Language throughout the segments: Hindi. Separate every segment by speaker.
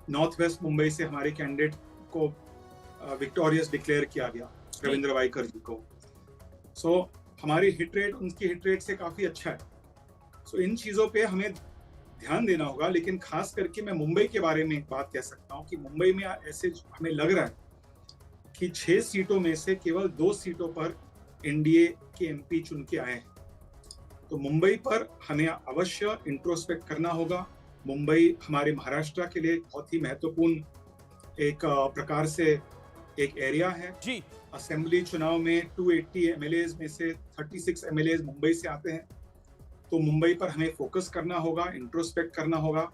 Speaker 1: नॉर्थ वेस्ट मुंबई से हमारे कैंडिडेट को विक्टोरियस डिक्लेयर किया गया, रविंद्र वाइकर जी को। सो हमारी हिट रेट उनकी हिट रेट से काफी अच्छा है। सो इन चीजों पे हमें ध्यान देना होगा। लेकिन खास करके मैं मुंबई के बारे में एक बात कह सकता हूँ कि मुंबई में ऐसे हमें लग रहा है कि 6 सीटों में से केवल 2 सीटों पर एनडीए के एमपी चुन के आए हैं। तो मुंबई पर हमें अवश्य इंट्रोस्पेक्ट करना होगा। मुंबई हमारे महाराष्ट्र के लिए बहुत ही महत्वपूर्ण एक प्रकार से एक एरिया है
Speaker 2: जी।
Speaker 1: असेंबली चुनाव में 280 एमएलए में से 36 एमएलए मुंबई से आते हैं। तो मुंबई पर हमें फोकस करना होगा, इंट्रोस्पेक्ट करना होगा।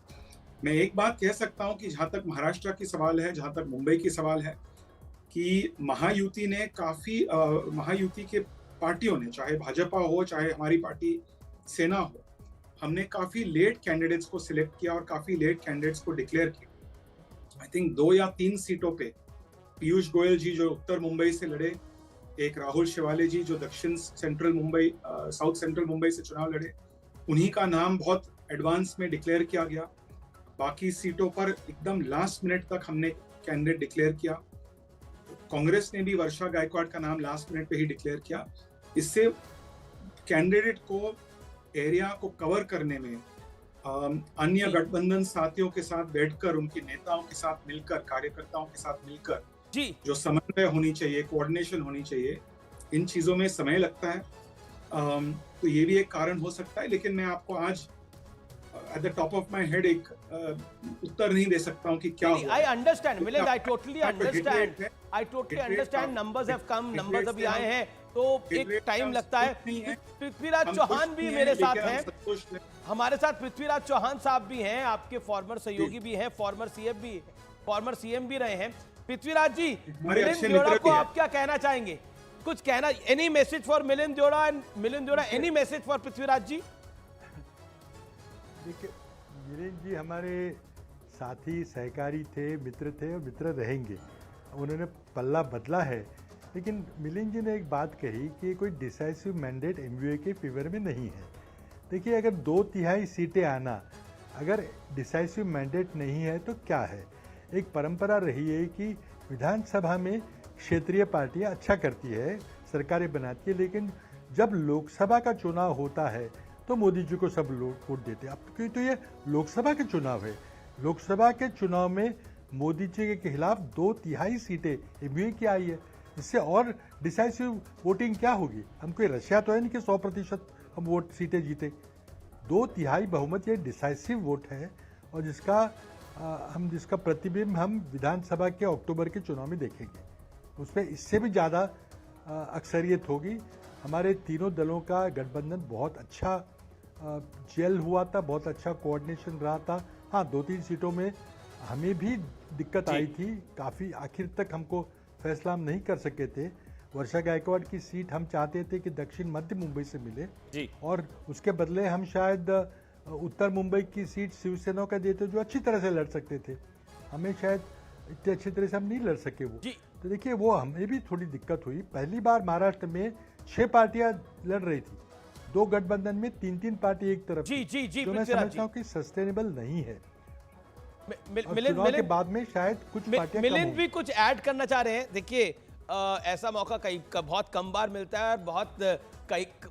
Speaker 1: मैं एक बात कह सकता हूं कि जहां तक महाराष्ट्र की सवाल है, जहां तक मुंबई की सवाल है, कि महायुति ने काफी महायुति के पार्टियों ने, चाहे भाजपा हो चाहे हमारी पार्टी सेना हो, हमने काफी लेट कैंडिडेट्स को सिलेक्ट किया और काफी लेट कैंडिडेट्स को डिक्लेयर किया। आई थिंक 2 या 3 सीटों पे पीयूष गोयल जी जो उत्तर मुंबई से लड़े, एक राहुल शिवाले जी जो दक्षिण central Mumbai south central Mumbai से चुनाव लड़े, उन्हीं का नाम बहुत एडवांस में डिक्लेयर किया गया। बाकी सीटों पर एकदम लास्ट मिनट तक हमने कैंडिडेट डिक्लेयर किया। कांग्रेस ने भी वर्षा गायकवाड़ का नाम लास्ट मिनट पे ही डिक्लेयर किया। इससे कैंडिडेट को एरिया को कवर करने में अन्य गठबंधन साथियों के साथ बैठकर, उनके नेताओं के साथ मिलकर, कार्यकर्ताओं के साथ मिलकर
Speaker 2: जी,
Speaker 1: जो समन्वय होनी चाहिए, कोऑर्डिनेशन होनी चाहिए, इन चीजों में समय लगता है। तो ये भी एक कारण हो सकता है। लेकिन मैं आपको आज at the top of my head एक उत्तर नहीं दे सकता हूं कि क्या हुआ।
Speaker 2: I understand Milind, I totally understand, numbers have come, numbers अभी आए हैं तो एक टाइम लगता है। पृथ्वीराज चौहान भी मेरे साथ हैं, हमारे साथ पृथ्वीराज चौहान साहब भी हैं, आपके फॉर्मर सहयोगी भी हैं, फॉर्मर सीएम भी रहे हैं। पृथ्वीराज जी, मिलिंद देवड़ा को आप क्या कहना चाहेंगे? कुछ कहना, any message for Milind Deora and Milind Deora, any message for Prithviraj ji?
Speaker 3: देखिए, वीरेन जी हमारे साथी, सहकारी थे, मित्र थे और मित्र रहेंगे। उन्होंने पल्ला बदला है, लेकिन मिलिंद जी ने एक बात कही कि कोई डिसाइसिव मैंडेट एमवीए के फेवर में नहीं है। देखिए, अगर 2/3 सीटें आना, अगर डिसाइसिव मैंडेट नहीं है तो क्या है? एक परंपरा रही है कि विधानसभा में क्षेत्रीय पार्टियां अच्छा करती है, सरकारें बनाती है, लेकिन जब लोकसभा का चुनाव होता है तो मोदी जी को सब लोग वोट देते हैं। अब क्योंकि तो ये लोकसभा के चुनाव है, लोकसभा के चुनाव में मोदी जी के खिलाफ 2/3 सीटें एमवीए की आई है। इससे और डिसाइसिव वोटिंग क्या होगी? हम कोई रशिया तो है नहीं कि 100% हम वोट सीटें जीते। 2/3 बहुमत ये डिसाइसिव वोट है और जिसका प्रतिबिंब हम विधानसभा के अक्टूबर के चुनाव में देखेंगे। उसमें इससे भी ज़्यादा अक्सरियत होगी। हमारे तीनों दलों का गठबंधन बहुत अच्छा जेल हुआ था, बहुत अच्छा कोऑर्डिनेशन रहा था। हाँ, 2-3 सीटों में हमें भी दिक्कत आई थी, काफ़ी आखिर तक हमको फैसला हम नहीं कर सके थे। वर्षा गायकवाड़ की सीट हम चाहते थे कि दक्षिण मध्य मुंबई से मिले
Speaker 2: जी,
Speaker 3: और उसके बदले हम शायद उत्तर मुंबई की सीट शिवसेना का देते जो अच्छी तरह से लड़ सकते थे। हमें शायद इतनी अच्छी तरह से हम नहीं लड़ सके वो। तो देखिए, वो हमें भी थोड़ी दिक्कत हुई। पहली बार महाराष्ट्र में 6 पार्टियां लड़ रही थी, 2 गठबंधन में 3-3 पार्टी एक तरफ।
Speaker 2: जी,
Speaker 3: जो मैं समझता हूँ कि सस्टेनेबल नहीं है।
Speaker 2: मिलिंद
Speaker 3: के बाद में शायद कुछ पार्टियां
Speaker 2: मिलिंद भी कुछ ऐड करना चाह रहे हैं। देखिए, ऐसा मौका बहुत कम बार मिलता है और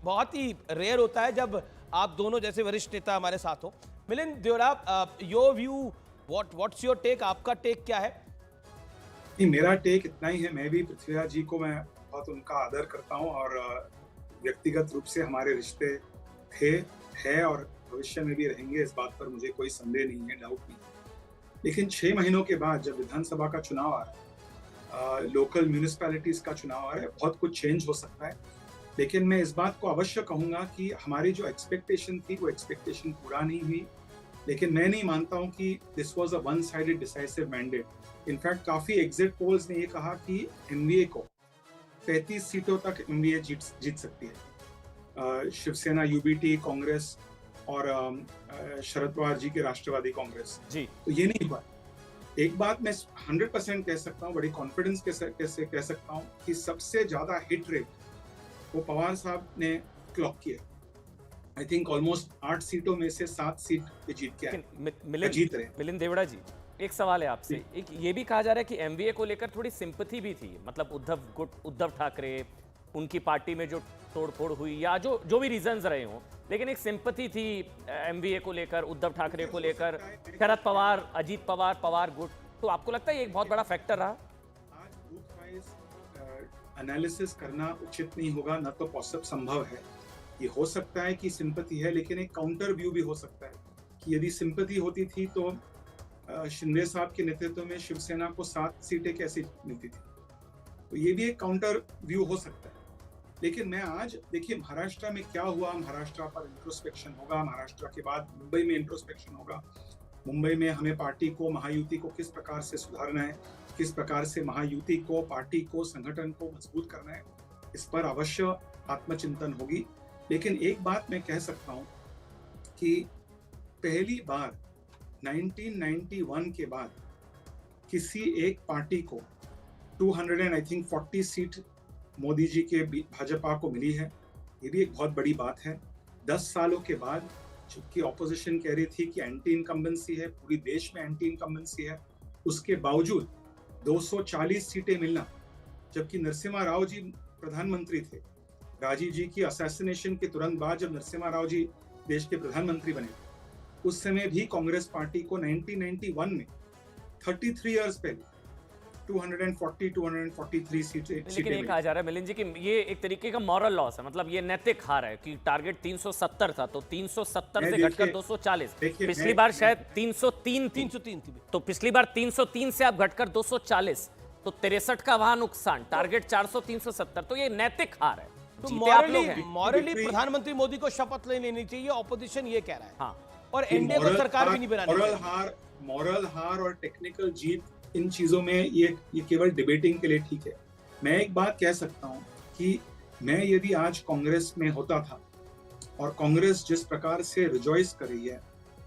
Speaker 2: बहुत ही रेयर होता है जब आप दोनों जैसे वरिष्ठ नेता हमारे साथ हो। Milind Deora, your view, what's your take? आपका टेक क्या है?
Speaker 1: मेरा टेक इतना ही है। मैं भी पृथ्वीराज जी को मैं बहुत उनका आदर करता हूं और व्यक्तिगत रूप से हमारे रिश्ते थे, है और भविष्य में भी रहेंगे, इस बात पर मुझे कोई संदेह नहीं है, डाउट नहीं। लेकिन 6 महीनों के बाद जब विधानसभा का चुनाव आ रहा है, लोकल म्यूनिसिपैलिटीज का चुनाव आ रहा है, बहुत कुछ चेंज हो सकता है। लेकिन मैं इस बात को अवश्य कहूंगा कि हमारी जो एक्सपेक्टेशन थी वो एक्सपेक्टेशन पूरा नहीं हुई। लेकिन मैं नहीं मानता हूं कि this was a one sided decisive mandate. In fact काफी एग्जिट पोल्स ने ये कहा कि एनडीए को 35 सीटों तक एनडीए जीत सकती है। शिवसेना, यूबीटी, कांग्रेस और शरद पवार जी के राष्ट्रवादी कांग्रेस जी। तो ये नहीं हुआ। एक बात मैं 100% कह सकता हूँ, बड़ी कॉन्फिडेंस कैसे कह सकता हूँ कि सबसे ज्यादा हिट रेट वो पवार साहब ने क्लॉक किया। आई थिंक ऑलमोस्ट 8 सीटों में से 7 सीट पे जीत के आए, जीत रहे।
Speaker 2: मिलिंद देवड़ा जी,
Speaker 4: एक सवाल है आपसे, एक ये भी कहा जा रहा है कि एमवीए को लेकर थोड़ी सिंपैथी भी थी, मतलब उद्धव ठाकरे, उनकी पार्टी में जो तोड़फोड़ हुई या जो भी रीजंस रहे हों, लेकिन एक सिंपैथी थी एमवीए को लेकर, उद्धव ठाकरे को लेकर, शरद पवार, अजीत पवार, पवार गुट। तो आपको लगता है ये एक बहुत बड़ा फैक्टर रहा?
Speaker 1: आज बूथ वाइज एनालिसिस करना उचित नहीं होगा, ना तो पॉसिबल संभव है। ये हो सकता है कि सिंपैथी है, लेकिन एक काउंटर व्यू भी हो सकता है कि यदि सिंपैथी होती थी तो शिंदे साहब के नेतृत्व में शिवसेना को 7 सीटें कैसे मिलती थी। तो ये भी एक काउंटर व्यू हो सकता है। लेकिन मैं आज देखिए महाराष्ट्र में क्या हुआ, महाराष्ट्र पर इंट्रोस्पेक्शन होगा, महाराष्ट्र के बाद मुंबई में इंट्रोस्पेक्शन होगा। मुंबई में हमें पार्टी को, महायुति को किस प्रकार से सुधारना है, किस प्रकार से महायुति को, पार्टी को, संगठन को मजबूत करना है, इस पर अवश्य आत्मचिंतन होगी। लेकिन एक बात मैं कह सकता हूं कि पहली बार 1991 के बाद किसी एक पार्टी को 240 सीट मोदी जी के भाजपा को मिली है। ये भी एक बहुत बड़ी बात है। 10 सालों के बाद, जबकि ऑपोजिशन कह रही थी कि एंटी इनकम्बेंसी है, पूरी देश में एंटी इनकम्बेंसी है, उसके बावजूद 240 सीटें मिलना, जबकि नरसिम्हा राव जी प्रधानमंत्री थे। राजीव जी की असैसिनेशन के तुरंत बाद जब नरसिम्हा राव जी देश के प्रधानमंत्री बने, उस समय भी कांग्रेस पार्टी को 1991 में 33 इयर्स पहले 243 सीटें।
Speaker 4: लेकिन ये कहा जा रहा है मिलिंद जी कि ये एक तरीके का मॉरल लॉस है, मतलब ये नैतिक हार है कि टारगेट 370 था, तो 370 से घटकर 240। पिछली बार शायद 303 थी, तो पिछली बार 303 से आप घटकर 240, तो 63 का वहां नुकसान, टारगेट 400, 370, तो ये नैतिक हार है।
Speaker 2: तो मॉरली प्रधानमंत्री मोदी को शपथ ले लेनी चाहिए, ऑपोजिशन ये कह रहा है।
Speaker 4: हाँ,
Speaker 2: और एनडीए को सरकार भी नहीं बनानी
Speaker 1: चाहिए। मॉरल हार और टेक्निकल जीत, इन चीजों में ये केवल डिबेटिंग के लिए ठीक है। मैं एक बात कह सकता हूं कि मैं यदि आज कांग्रेस में होता था और कांग्रेस जिस प्रकार से रिजॉइस कर रही है,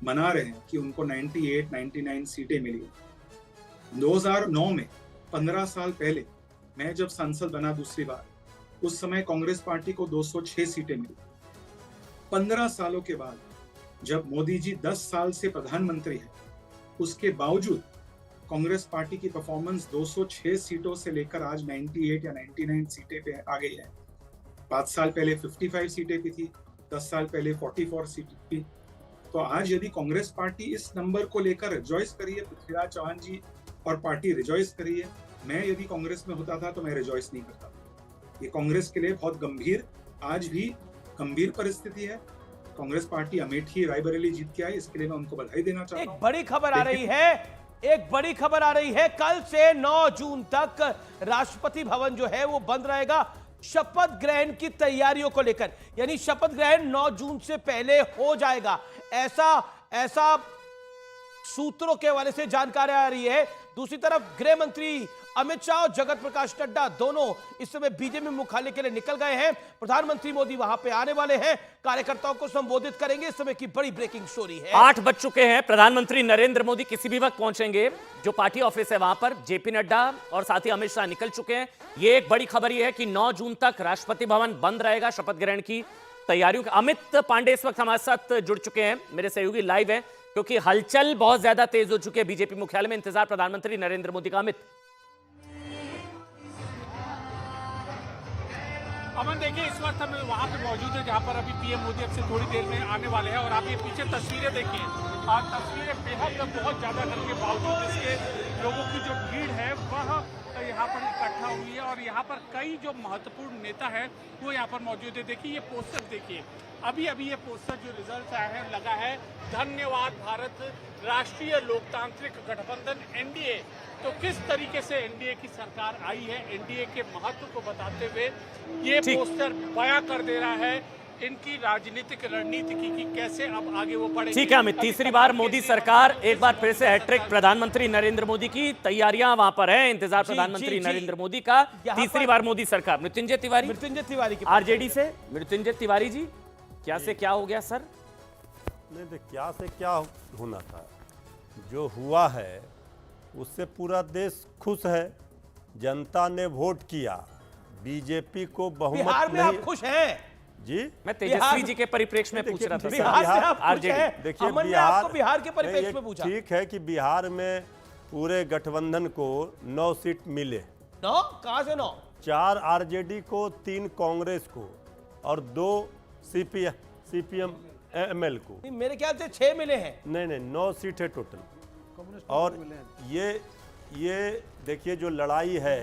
Speaker 1: मना रहे हैं कि उनको 98, 99 सीटें मिली। 2009 में 15 साल पहले मैं जब सांसद बना दूसरी बार, उस समय कांग्रेस पार्टी को 206 सीटें मिली। 15 सालों के बाद जब मोदी जी 10 साल से प्रधानमंत्री है, उसके बावजूद कांग्रेस पार्टी की परफॉर्मेंस 206 सीटों से लेकर आज 98 या 99 सीटें पे आ गई है। 5 साल पहले 55 सीटें भी थी, 10 साल पहले 44 सीटें थी। तो आज यदि कांग्रेस पार्टी इस नंबर को लेकर रिजॉइस करी है, पृथ्वीराज चौहान जी और पार्टी रिजॉइस करी है, मैं यदि कांग्रेस में होता था तो मैं रिजॉइस नहीं करता। ये कांग्रेस के लिए बहुत गंभीर, आज भी गंभीर परिस्थिति है। कांग्रेस पार्टी अमेठी, रायबरेली जीत के आई, इसके लिए मैं उनको बधाई देना चाहता हूं।
Speaker 2: एक बड़ी खबर आ रही है, कल से 9 जून तक राष्ट्रपति भवन जो है वो बंद रहेगा शपथ ग्रहण की तैयारियों को लेकर। यानी शपथ ग्रहण 9 जून से पहले हो जाएगा, ऐसा सूत्रों के हवाले से जानकारी आ रही है। दूसरी तरफ गृह मंत्री अमित शाह और जगत प्रकाश नड्डा दोनों इस समय बीजेपी मुख्यालय के लिए निकल गए हैं। प्रधानमंत्री मोदी वहां पे आने वाले हैं, कार्यकर्ताओं को संबोधित करेंगे। इस समय की बड़ी ब्रेकिंग स्टोरी है।
Speaker 4: 8 बज चुके हैं, प्रधानमंत्री नरेंद्र मोदी किसी भी वक्त पहुंचेंगे। जो पार्टी ऑफिस है वहां पर जेपी नड्डा और साथ ही अमित शाह निकल चुके हैं। ये एक बड़ी खबर यह है कि 9 जून तक राष्ट्रपति भवन बंद रहेगा शपथ ग्रहण की तैयारियों के। अमित पांडे इस वक्त हमारे साथ जुड़ चुके हैं, मेरे सहयोगी लाइव है, क्योंकि हलचल बहुत ज्यादा तेज हो चुकी है बीजेपी मुख्यालय में। इंतजार प्रधानमंत्री नरेंद्र मोदी का। अमित,
Speaker 5: अमन देखिए, इस वक्त हम वहाँ पे मौजूद है जहाँ पर अभी पीएम मोदी अब से थोड़ी देर में आने वाले हैं। और आप ये पीछे तस्वीरें देखिए, तस्वीरें बेहद बहुत ज़्यादा करने के बावजूद इसके लोगों की जो भीड़ है वह यहाँ पर इकट्ठा हुई है। और यहाँ पर कई जो महत्वपूर्ण नेता है वो यहाँ पर मौजूद है। देखिए ये पोस्टर देखिए, अभी ये पोस्टर जो रिजल्ट आया है लगा है धन्यवाद भारत राष्ट्रीय लोकतांत्रिक गठबंधन एनडीए। तो किस तरीके से एनडीए की सरकार आई है, एनडीए के महत्व को बताते हुए ये पोस्टर बयां कर दे रहा है इनकी राजनीतिक रणनीति की कैसे अब आगे वो बढ़ेगी।
Speaker 4: ठीक है अमित, तीसरी बार मोदी सरकार, एक बार फिर से हैट्रिक प्रधानमंत्री नरेंद्र मोदी की तैयारियां वहां पर है, इंतजार प्रधानमंत्री नरेंद्र मोदी का। तीसरी बार मोदी सरकार। मृत्युंजय तिवारी की आरजेडी से मृत्युंजय तिवारी जी, क्या से क्या हो गया सर?
Speaker 6: नहीं तो क्या से क्या होना था, जो हुआ है उससे पूरा देश खुश है। जनता ने वोट किया, बीजेपी को बहुमत
Speaker 2: बिहार में आप खुश हैं
Speaker 6: जी?
Speaker 4: मैं तेजस्वी जी के परिप्रेक्ष्य में पूछ रहा था।
Speaker 2: बिहार
Speaker 6: देखिए
Speaker 2: बिहार के परिप्रेक्ष्य में पूछा।
Speaker 6: ठीक है कि बिहार में पूरे गठबंधन को 9 सीट मिले।
Speaker 2: 9? कहां से 9?
Speaker 6: 4 आरजेडी को, 3 कांग्रेस को और 2 सीपीएम एमएल को।
Speaker 2: मेरे ख्याल से 6 मिले हैं।
Speaker 6: नहीं, 9 सीट है टोटल। और ये देखिए, जो लड़ाई है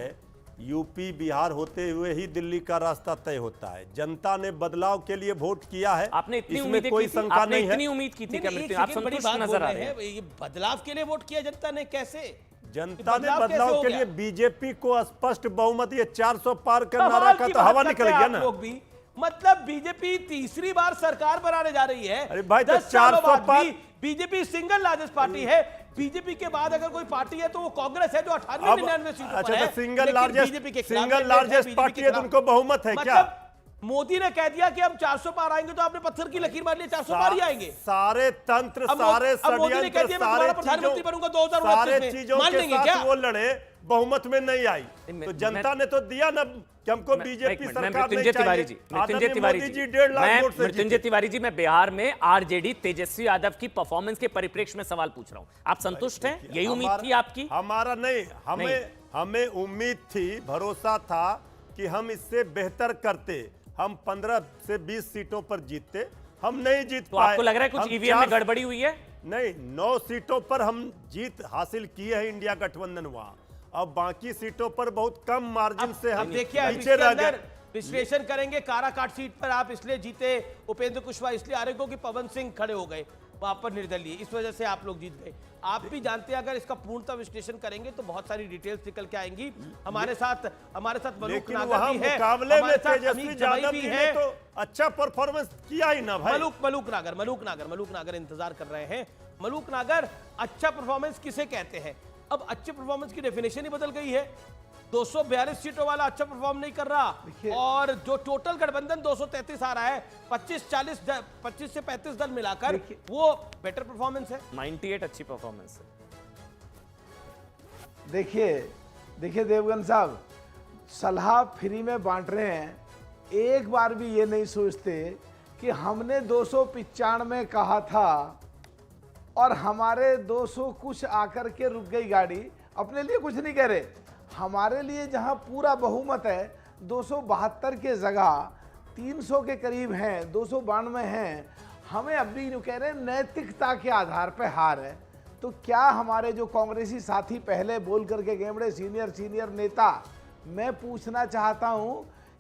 Speaker 6: यूपी बिहार होते हुए ही दिल्ली का रास्ता तय होता है। जनता ने बदलाव के लिए वोट किया है,
Speaker 4: आपने इतनी
Speaker 6: इसमें
Speaker 4: उम्मीद
Speaker 6: कोई शंका नहीं है।
Speaker 4: इतनी उम्मीद की थी क्या? आप संतुष्ट नजर आ रहे हैं?
Speaker 2: ये बदलाव के लिए वोट किया जनता ने, कैसे?
Speaker 6: जनता ने बदलाव के लिए बीजेपी को स्पष्ट बहुमत, ये 400 पार का नारा का तो हवा निकल गया ना।
Speaker 2: लोग भी मतलब बीजेपी तीसरी बार सरकार बनाने जा रही है।
Speaker 6: अरे भाई, तो
Speaker 2: 10 सालों
Speaker 6: 400
Speaker 2: बाद
Speaker 6: पार।
Speaker 2: भी बीजेपी सिंगल लार्जेस्ट पार्टी है। बीजेपी के बाद अगर कोई पार्टी है तो वो कांग्रेस है, जो 98-99 सीटों पर है।
Speaker 6: अच्छा, तो सिंगल लार्जेस्ट पार्टी है तो उनको बहुमत है क्या?
Speaker 2: मतलब मोदी ने कह दिया कि हम 400 पार आएंगे, तो आपने पत्थर की लकीर मार ली, 400 पार ही आएंगे।
Speaker 6: सारे तंत्र, सारे षड्यंत्र, सारे चीजों के साथ वो लड़े, बहुमत में नहीं आई। तो जनता ने तो दिया ना कि हमको बीजेपी सरकार नहीं चाहिए।
Speaker 4: मृत्युंजय तिवारी जी,
Speaker 6: 1.5 लाख वोट से
Speaker 4: मृत्युंजय तिवारी जी, मैं बिहार में आरजेडी तेजस्वी यादव की परफॉर्मेंस के परिप्रेक्ष्य में सवाल पूछ रहा हूं। आप संतुष्ट हैं? यही उम्मीद थी आपकी?
Speaker 6: हमारा नहीं, हमें उम्मीद थी, भरोसा था कि हम इससे बेहतर करते। हम 15 से 20 सीटों पर जीतते, हम नहीं जीत
Speaker 4: तो
Speaker 6: पाए।
Speaker 4: आपको लग रहा है कुछ ईवीएम में गड़बड़ी हुई है?
Speaker 6: नहीं, 9 सीटों पर हम जीत हासिल किए हैं, इंडिया गठबंधन वहां। अब बाकी सीटों पर बहुत कम मार्जिन से हम पीछे रह गए।
Speaker 2: विश्लेषण करेंगे। काराकाट सीट पर आप इसलिए जीते, उपेंद्र कुशवाहा इसलिए हारे क्योंकि पवन सिंह खड़े हो गए वहां पर निर्दलीय, इस वजह से आप लोग जीत गए। आप भी जानते हैं, अगर इसका पूर्णतः विश्लेषण करेंगे तो बहुत सारी डिटेल्स निकल के आएंगी। हमारे साथ मलूक नागर भी है,
Speaker 6: मुकाबले में तेजस्वी यादव भी है, तो अच्छा परफॉर्मेंस किया ही ना भाई।
Speaker 2: मलूक नागर इंतजार कर रहे हैं। मलूक नागर, अच्छा परफॉर्मेंस किसे कहते हैं? अब अच्छे परफॉर्मेंस की डेफिनेशन ही बदल गई है। 242 सीटों वाला अच्छा परफॉर्म नहीं कर रहा, और जो टोटल गठबंधन 233 आ रहा है, 25 से 35 दल मिलाकर, वो बेटर परफॉर्मेंस है।
Speaker 4: 98 अच्छी परफॉर्मेंस है।
Speaker 7: देखिए देवगन साहब, सलाह फ्री में बांट रहे हैं, एक बार भी ये नहीं सोचते कि हमने 295 में कहा था और हमारे 200 कुछ आकर के रुक गई गाड़ी। अपने लिए कुछ नहीं कह रहे, हमारे लिए जहां पूरा बहुमत है, 272 के जगह 300 के करीब हैं, 292 हैं, हमें अभी नहीं कह रहे, नैतिकता के आधार पर हार है। तो क्या हमारे जो कांग्रेसी साथी पहले बोल करके गए, बड़े सीनियर नेता, मैं पूछना चाहता हूं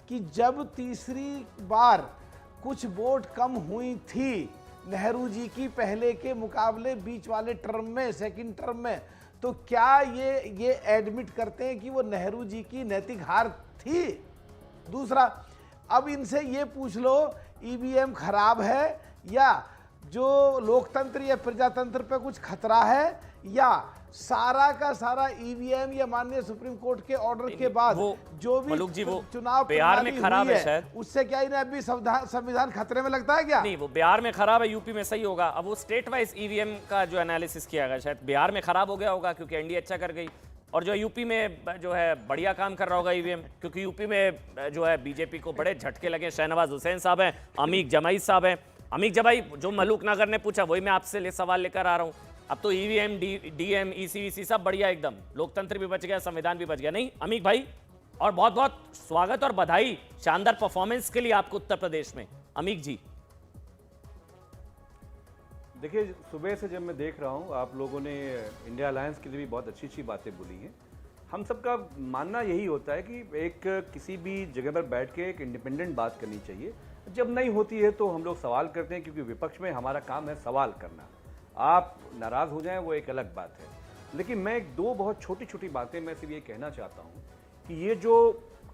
Speaker 7: कि जब तीसरी बार कुछ वोट कम हुई थी नेहरू जी की पहले के मुकाबले बीच वाले टर्म में, सेकंड टर्म में, तो क्या ये एडमिट करते हैं कि वो नेहरू जी की नैतिक हार थी? दूसरा, अब इनसे ये पूछ लो, ईवीएम खराब है या जो लोकतंत्र या प्रजातंत्र पे कुछ खतरा है, या सारा का सारा ईवीएम या माननीय सुप्रीम कोर्ट के ऑर्डर के बाद जो भी चुनाव
Speaker 4: बिहार में खराब है शायद,
Speaker 7: उससे क्या इन्हें अभी संविधान खतरे में लगता है क्या?
Speaker 4: नहीं, वो बिहार में खराब है, यूपी में सही होगा। अब वो स्टेट वाइज ईवीएम का जो एनालिसिस किया गया, शायद बिहार में खराब हो गया होगा क्योंकि एनडीए अच्छा कर गई, और जो यूपी में जो है बढ़िया काम कर रहा होगा ईवीएम, क्योंकि यूपी में जो है बीजेपी को बड़े झटके लगे। शहनवाज हुसैन साहब हैं, अमीक जमाई साहब हैं। अमीक जमाई, जो मलूक नागर ने पूछा वही मैं आपसे सवाल लेकर आ रहा हूँ। अब तो ईवीएम, डीएम, ईसीवीसी सब बढ़िया, एकदम लोकतंत्र भी बच गया, संविधान भी बच गया। नहीं अमीक भाई, और बहुत बहुत स्वागत और बधाई शानदार परफॉर्मेंस के लिए आपको उत्तर प्रदेश में। अमीक जी,
Speaker 8: देखिए, सुबह से जब मैं देख रहा हूं, आप लोगों ने इंडिया अलायंस के लिए भी बहुत अच्छी बातें बोली हैं। हम सबका मानना यही होता है कि एक किसी भी जगह पर बैठ के एक इंडिपेंडेंट बात करनी चाहिए। जब नहीं होती है तो हम लोग सवाल करते हैं, क्योंकि विपक्ष में हमारा काम है सवाल करना। आप नाराज हो जाएं वो एक अलग बात है, लेकिन मैं एक दो बहुत छोटी बातें मैं सिर्फ ये कहना चाहता हूं कि ये जो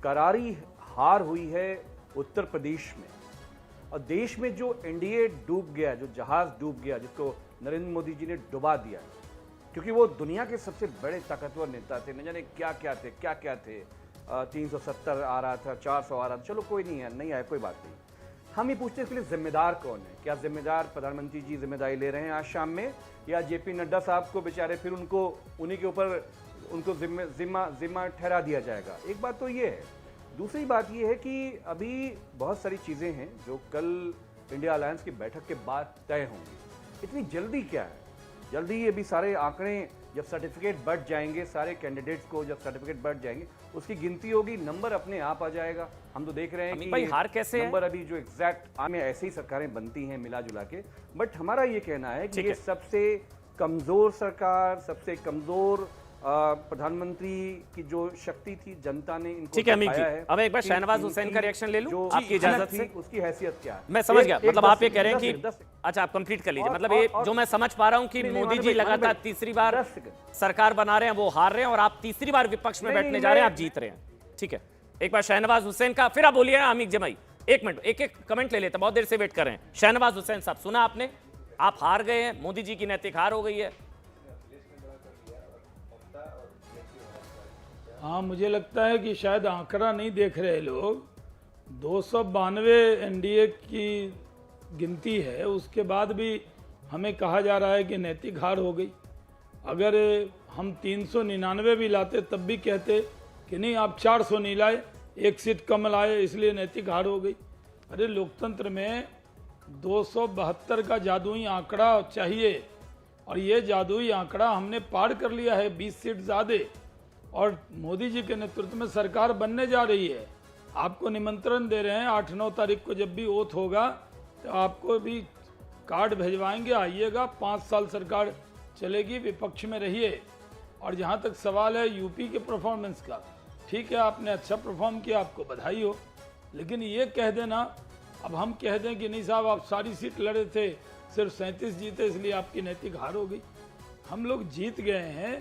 Speaker 8: करारी हार हुई है उत्तर प्रदेश में, और देश में जो एनडीए डूब गया, जो जहाज डूब गया, जिसको नरेंद्र मोदी जी ने डुबा दिया, क्योंकि वो दुनिया के सबसे बड़े ताकतवर नेता थे, न जाने क्या क्या थे। 370 आ रहा था, 400 आ रहा था, चलो कोई नहीं आया, कोई बात नहीं। हम ये पूछते हैं इसके लिए जिम्मेदार कौन है? क्या जिम्मेदार प्रधानमंत्री जी जिम्मेदारी ले रहे हैं आज शाम में, या जेपी नड्डा साहब को बेचारे फिर उन्हीं के ऊपर उनको जिम्मा ठहरा दिया जाएगा? एक बात तो ये है। दूसरी बात ये है कि अभी बहुत सारी चीज़ें हैं जो कल इंडिया अलायंस की बैठक के बाद तय होंगी। इतनी जल्दी क्या है? जल्दी अभी सारे आंकड़े जब सर्टिफिकेट बढ़ जाएंगे, सारे कैंडिडेट्स को जब सर्टिफिकेट बढ़ जाएंगे, उसकी गिनती होगी, नंबर अपने आप आ जाएगा। हम तो देख रहे हैं कि
Speaker 4: भाई हार कैसे
Speaker 8: नंबर अभी जो एग्जैक्ट में ऐसे ही सरकारें बनती हैं मिला जुला के, बट हमारा ये कहना है कि ये सबसे कमजोर सरकार, सबसे कमजोर प्रधानमंत्री की जो शक्ति थी, जनता ने इनको
Speaker 4: ठीक है अमीक जी,
Speaker 8: है।
Speaker 4: अब एक बार शहनवाज हुसैन का रिएक्शन ले लूं आपकी इजाजत से।
Speaker 8: उसकी हैसियत क्या है
Speaker 4: मैं समझ गया, मतलब आप ये कह रहे हैं कि अच्छा आप कंप्लीट कर लीजिए। मतलब ये जो मैं समझ पा रहा हूं कि मोदी जी लगातार तीसरी बार सरकार बना रहे हैं, वो हार रहे हैं, और आप तीसरी बार विपक्ष में बैठने जा रहे हैं, आप जीत रहे हैं। ठीक है, एक बार शहनवाज हुसैन का, फिर आप बोलिए अमीक जमाई। एक मिनट, एक एक कमेंट ले लेते हैं, बहुत देर से वेट कर रहे हैं। शहनवाज हुसैन साहब, सुना आपने, आप हार गए हैं, मोदी जी की नैतिक हार हो गई है।
Speaker 9: हाँ, मुझे लगता है कि शायद आंकड़ा नहीं देख रहे लोग। 292 एनडीए की गिनती है, उसके बाद भी हमें कहा जा रहा है कि नैतिक हार हो गई। अगर हम 399 भी लाते तब भी कहते कि नहीं आप 400 नहीं लाए, एक सीट कम लाए इसलिए नैतिक हार हो गई। अरे लोकतंत्र में 272 का जादुई आंकड़ा चाहिए, और ये जादुई आंकड़ा हमने पार कर लिया है, 20 सीट ज़्यादा, और मोदी जी के नेतृत्व में सरकार बनने जा रही है। आपको निमंत्रण दे रहे हैं, 8-9 तारीख को जब भी ओथ होगा तो आपको भी कार्ड भेजवाएंगे, आइएगा। 5 साल सरकार चलेगी, विपक्ष में रहिए। और जहाँ तक सवाल है यूपी के परफॉर्मेंस का, ठीक है आपने अच्छा परफॉर्म किया, आपको बधाई हो, लेकिन ये कह देना, अब हम कह दें कि नहीं साहब आप सारी सीट लड़े थे, सिर्फ 37 जीते इसलिए आपकी नैतिक हार हो गई। हम लोग जीत गए हैं,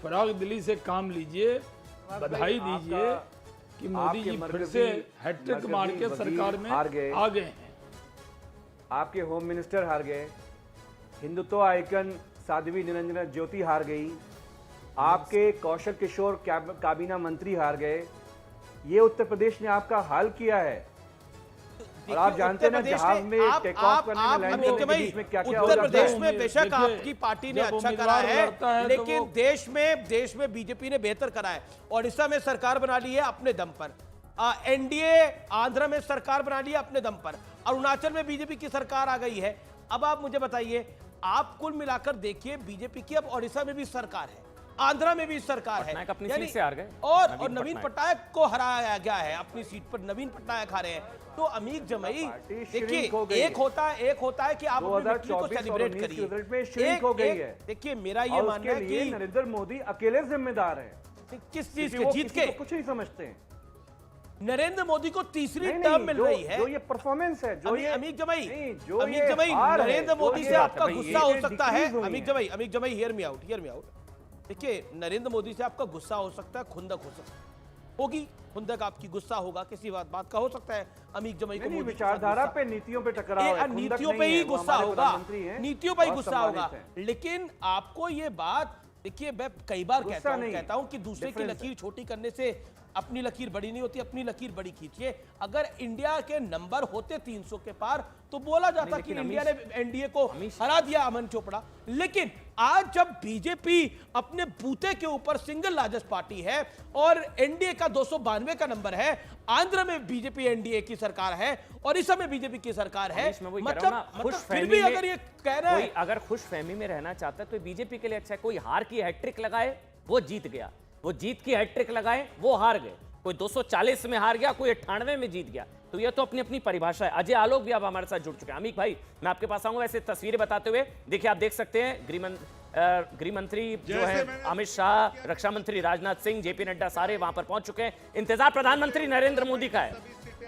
Speaker 9: फराग दिली से काम लीजिए, बधाई दीजिए कि मोदी जी फिर से हैट्रिक मार के सरकार में आ गए हैं।
Speaker 8: आपके होम मिनिस्टर हार गए, हिंदुत्व आइकन साध्वी निरंजना ज्योति हार गई, आपके कौशल किशोर काबीना मंत्री हार गए। ये उत्तर प्रदेश ने आपका हाल किया है, और आप जानते हैं ना जहाज में टेक ऑफ करने में लैंडिंग के बीच में क्या क्या
Speaker 2: उत्तर प्रदेश में बेशक आपकी पार्टी ने अच्छा करा है, लेकिन देश में बीजेपी ने बेहतर करा है। ओडिशा में सरकार बना ली है अपने दम पर, एनडीए आंध्र में सरकार बना ली है अपने दम पर, अरुणाचल में बीजेपी की सरकार आ गई है। अब आप मुझे बताइए, आप कुल मिलाकर देखिए बीजेपी की अब ओडिशा में भी सरकार है, आंध्रा में भी सरकार है,
Speaker 4: अपनी सीट से हार गए,
Speaker 2: और नवीन पटनायक को हराया गया है अपनी सीट पर, नवीन पटनायक हारे हैं। तो अमीक जमाई देखिए, एक होता है कि आप अपनी विक्ट्री को सेलिब्रेट करिए। देखिए मेरा ये मानना है कि
Speaker 8: नरेंद्र मोदी अकेले जिम्मेदार है
Speaker 2: किस चीज के, जीत के
Speaker 8: कुछ नहीं समझते हैं।
Speaker 2: नरेंद्र मोदी को तीसरी टर्म मिल रही है,
Speaker 8: जो ये परफॉर्मेंस है, जो
Speaker 2: अमीक जमाई नरेंद्र मोदी से आपका गुस्सा हो सकता है। अमीक जमाई हियर मी आउट। देखिए नरेंद्र मोदी से आपका गुस्सा हो सकता है, खुंदक हो सकता है, होगी खुंदक, आपकी गुस्सा होगा, किसी बात का हो सकता है। अमीक जमाई को
Speaker 8: विचारधारा पे, नीतियों पे टकराव है,
Speaker 2: नीतियों पे ही गुस्सा होगा, नीतियों पे ही गुस्सा होगा। लेकिन आपको ये बात देखिए, मैं कई बार कहता हूं कि दूसरे की लकीर छोटी करने से अपनी लकीर बड़ी नहीं होती, अपनी लकीर बड़ी खींचिए। अगर इंडिया के नंबर होते 300 के पार तो बोला जाता कि इंडिया ने एनडीए को हरा दिया, अमन चोपड़ा। लेकिन आज जब बीजेपी अपने बूते के ऊपर सिंगल लार्जेस्ट पार्टी है और एनडीए का 292 का नंबर है, आंध्र में बीजेपी एनडीए की सरकार है, ओडिशा में बीजेपी की सरकार है, मतलब फिर भी अगर ये कह रहा है,
Speaker 4: अगर खुशफहमी में रहना चाहता है तो बीजेपी के लिए अच्छा है। कोई हार की हैट्रिक लगाए वो जीत गया, वो जीत की हैट्रिक लगाए वो हार गए, कोई 240 में हार गया, कोई 98 में जीत गया, तो ये तो अपनी अपनी परिभाषा है। अजय आलोक भी अब हमारे साथ जुड़ चुके हैं। अमीक भाई मैं आपके पास आऊंगा ऐसे तस्वीरें बताते हुए। देखिए आप देख सकते हैं गृह मंत्री जो है अमित शाह, रक्षा मंत्री राजनाथ सिंह, जेपी नड्डा सारे वहां पर पहुंच चुके हैं। इंतजार प्रधानमंत्री नरेंद्र मोदी का है।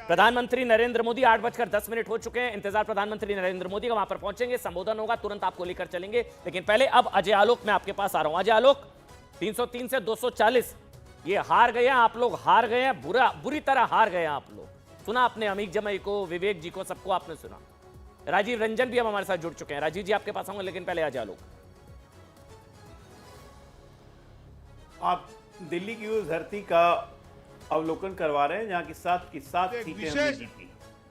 Speaker 4: प्रधानमंत्री नरेंद्र मोदी 8:10 हो चुके हैं। इंतजार प्रधानमंत्री नरेंद्र मोदी का, वहां पर पहुंचेंगे, संबोधन होगा, तुरंत आपको लेकर चलेंगे। लेकिन पहले अब अजय आलोक मैं आपके पास आ रहा हूं। अजय आलोक, 303 से 240 ये हार गए हैं आप लोग, हार गए हैं, बुरी तरह हार गए हैं आप लोग। सुना आपने अमीक जमाई को, विवेक जी को, सबको आपने सुना। राजीव रंजन भी अब हमारे साथ जुड़ चुके हैं। राजीव जी आपके पास आऊंगा, लेकिन पहले अजय आलोक।
Speaker 10: आप दिल्ली की उस धरती का अवलोकन करवा रहे हैं जहां की 7 सीटें हमने जीती।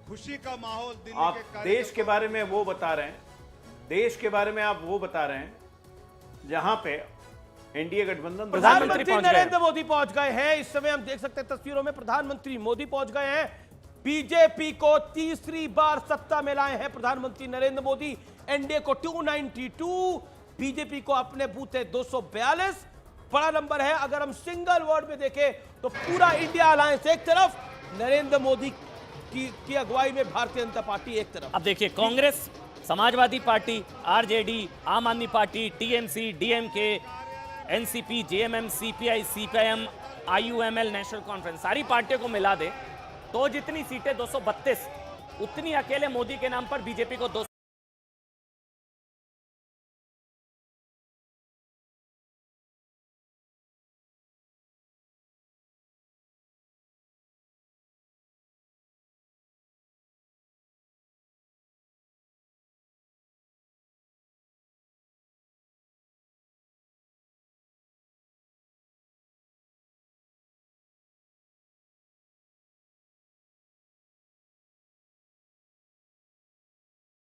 Speaker 11: खुशी का माहौल दिल्ली
Speaker 10: आप देश के बारे में वो बता रहे हैं, देश के बारे में आप वो बता रहे हैं जहां पे एनडीए गठबंधन,
Speaker 2: प्रधानमंत्री नरेंद्र मोदी पहुंच गए हैं। इस समय हम देख सकते हैं तस्वीरों में प्रधानमंत्री मोदी पहुंच गए हैं। बीजेपी को तीसरी बार सत्ता में लाए हैं प्रधानमंत्री नरेंद्र मोदी। एनडीए को 292, बीजेपी को अपने बूथ है 242, बड़ा नंबर है। अगर हम सिंगल वर्ड में देखें तो पूरा इंडिया अलायंस एक तरफ, नरेंद्र मोदी की अगुवाई में भारतीय जनता पार्टी एक तरफ।
Speaker 4: अब देखिए, कांग्रेस, समाजवादी पार्टी, आरजेडी, आम आदमी party, TMC, DMK, NCP, JMM, CPI, CPIM, IUML, national conference, सारी पार्टियों को मिला दे तो जितनी सीटें 232, उतनी अकेले मोदी के नाम पर बीजेपी को